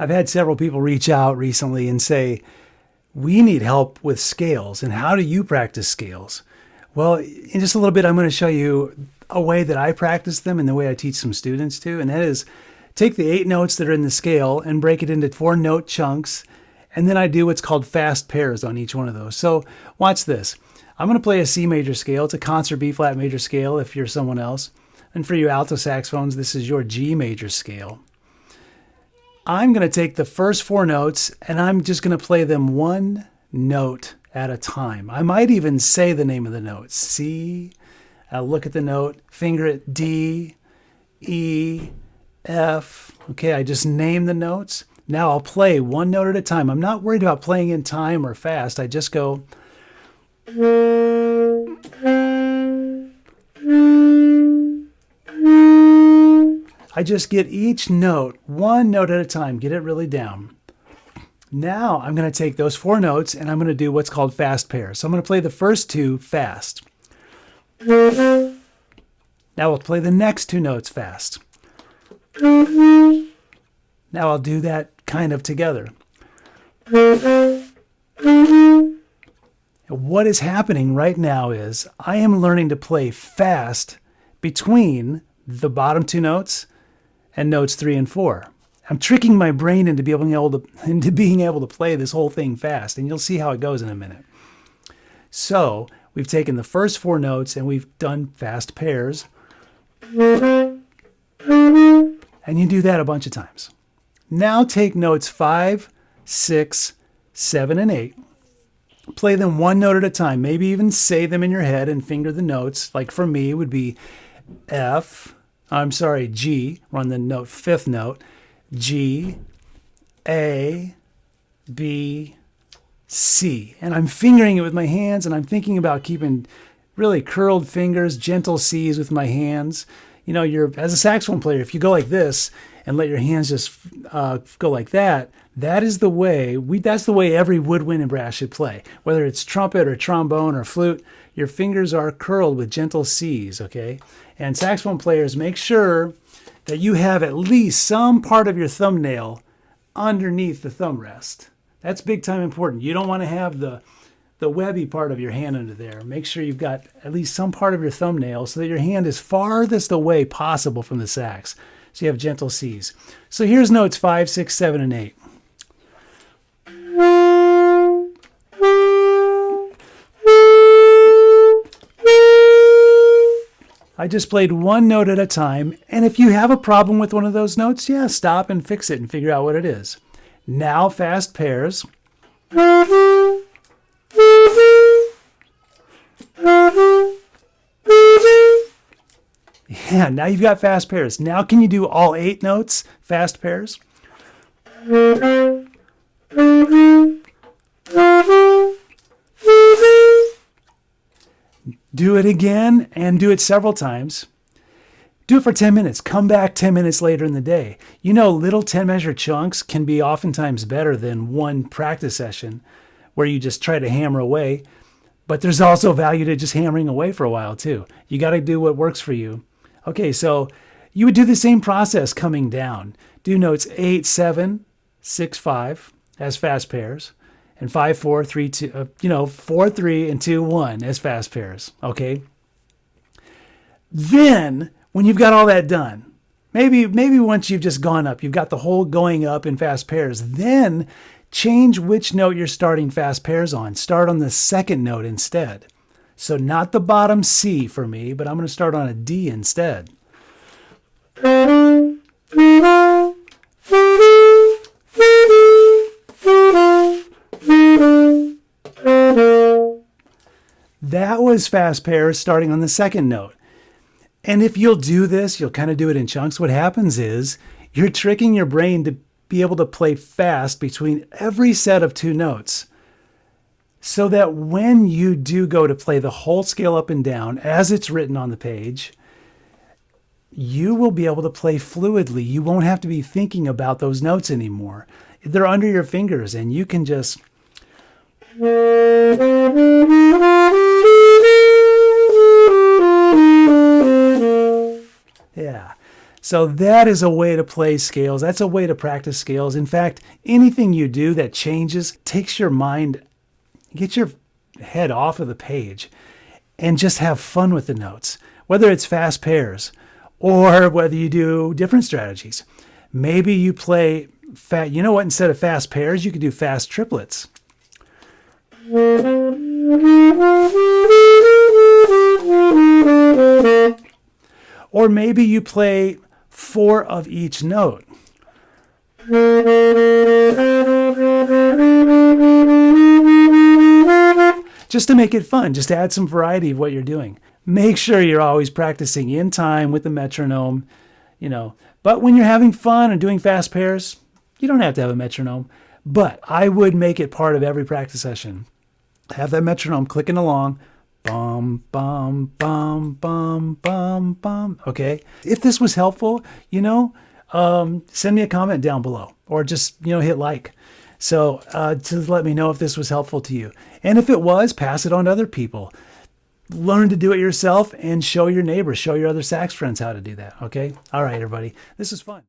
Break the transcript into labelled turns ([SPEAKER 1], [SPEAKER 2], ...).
[SPEAKER 1] I've had several people reach out recently and say, we need help with scales. And how do you practice scales? Well, in just a little bit, I'm going to show you a way that I practice them and the way I teach some students too. And that is take the 8 notes that are in the scale and break it into 4-note chunks. And then I do what's called fast pairs on each one of those. So watch this. I'm going to play a C major scale. It's a concert B flat major scale if you're someone else. And for you alto saxophones, this is your G major scale. I'm going to take the first 4 notes and I'm just going to play them 1 note at a time. I might even say the name of the note. C, I'll look at the note, finger it, D, E, F. Okay, I just name the notes. Now I'll play 1 note at a time. I'm not worried about playing in time or fast. I just go. I just get each note, 1 note at a time, get it really down. Now I'm going to take those 4 notes and I'm going to do what's called fast pairs. So I'm going to play the first 2 fast. Now we'll play the next 2 notes fast. Now I'll do that kind of together. What is happening right now is I am learning to play fast between the bottom 2 notes and notes 3 and 4. I'm tricking my brain into being able to play this whole thing fast, and you'll see how it goes in a minute. So we've taken the first 4 notes and we've done fast pairs. And you do that a bunch of times. Now take notes 5, 6, 7, and 8. Play them 1 note at a time. Maybe even say them in your head and finger the notes. Like for me, it would be G. We're on the note 5th note. G, A, B, C. And I'm fingering it with my hands, and I'm thinking about keeping really curled fingers, gentle C's with my hands. You know, as a saxophone player, if you go like this and let your hands just go like that, that's the way every woodwind and brass should play. Whether it's trumpet or trombone or flute, your fingers are curled with gentle C's, okay? And saxophone players, make sure that you have at least some part of your thumbnail underneath the thumb rest. That's big time important. You don't want to have the webby part of your hand under there. Make sure you've got at least some part of your thumbnail so that your hand is farthest away possible from the sax. So you have gentle C's. So here's notes 5, 6, 7, and 8. I just played 1 note at a time, and if you have a problem with one of those notes, yeah, stop and fix it and figure out what it is. Now fast pairs. Yeah, now you've got fast pairs. Now can you do all 8 notes fast pairs? Do it again and do it several times. Do it for 10 minutes. Come back 10 minutes later in the day. You know, little 10-measure chunks can be oftentimes better than one practice session where you just try to hammer away. But there's also value to just hammering away for a while too. You got to do what works for you. Okay, so you would do the same process coming down. Do notes 8, 7, 6, 5 as fast pairs. And 5, 4, 3, 2, 4, 3, and 2, 1 as fast pairs, okay? Then, when you've got all that done, maybe once you've just gone up, you've got the whole going up in fast pairs, then change which note you're starting fast pairs on. Start on the 2nd note instead. So not the bottom C for me, but I'm going to start on a D instead. That was fast pairs starting on the 2nd note. And if you'll do this, you'll kind of do it in chunks. What happens is you're tricking your brain to be able to play fast between every set of 2 notes. So that when you do go to play the whole scale up and down as it's written on the page, you will be able to play fluidly. You won't have to be thinking about those notes anymore. They're under your fingers and you can just... Yeah. So that is a way to play scales. That's a way to practice scales. In fact, anything you do that changes takes your mind, get your head off of the page and just have fun with the notes, whether it's fast pairs or whether you do different strategies. Maybe you play fat, you know what, instead of fast pairs, you could do fast triplets. Or maybe you play 4 of each note. Just to make it fun, just to add some variety of what you're doing. Make sure you're always practicing in time with the metronome, But when you're having fun and doing fast pairs, you don't have to have a metronome. But I would make it part of every practice session. Have that metronome clicking along. Bum, bum, bum, bum, bum, bum. Okay. If this was helpful, send me a comment down below or just, hit like. So to let me know if this was helpful to you. And if it was, pass it on to other people. Learn to do it yourself and show your neighbors, show your other sax friends how to do that. Okay. All right, everybody. This is fun.